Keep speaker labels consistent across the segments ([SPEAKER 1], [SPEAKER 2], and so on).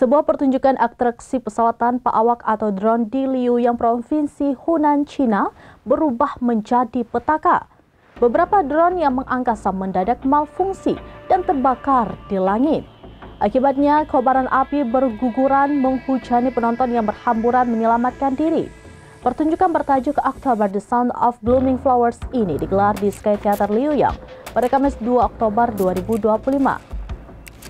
[SPEAKER 1] Sebuah pertunjukan atraksi pesawat tanpa awak atau drone di Liuyang, Provinsi Hunan, China berubah menjadi petaka. Beberapa drone yang mengangkasa mendadak malfungsi dan terbakar di langit. Akibatnya, kobaran api berguguran menghujani penonton yang berhamburan menyelamatkan diri. Pertunjukan bertajuk October The Sound of Blooming Flowers ini digelar di Sky Theater Liuyang pada Kamis 2 Oktober 2025.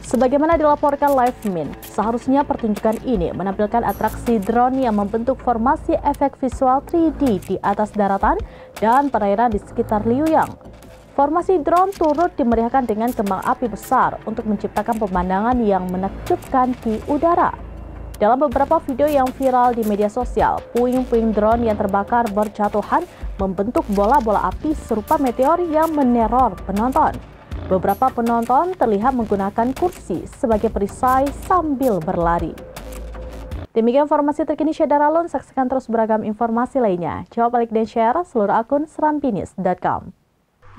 [SPEAKER 1] Sebagaimana dilaporkan Live Min, seharusnya pertunjukan ini menampilkan atraksi drone yang membentuk formasi efek visual 3D di atas daratan dan perairan di sekitar Liuyang. Formasi drone turut dimeriahkan dengan kembang api besar untuk menciptakan pemandangan yang menakjubkan di udara. Dalam beberapa video yang viral di media sosial, puing-puing drone yang terbakar berjatuhan membentuk bola-bola api serupa meteor yang meneror penonton. Beberapa penonton terlihat menggunakan kursi sebagai perisai sambil berlari. Demikian informasi terkini Syedara Alun, saksikan terus beragam informasi lainnya. Jawab, like, dan share seluruh akun serambinews.com.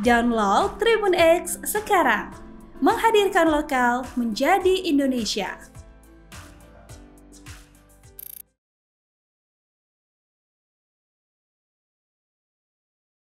[SPEAKER 2] Download Tribun X sekarang, menghadirkan lokal menjadi Indonesia.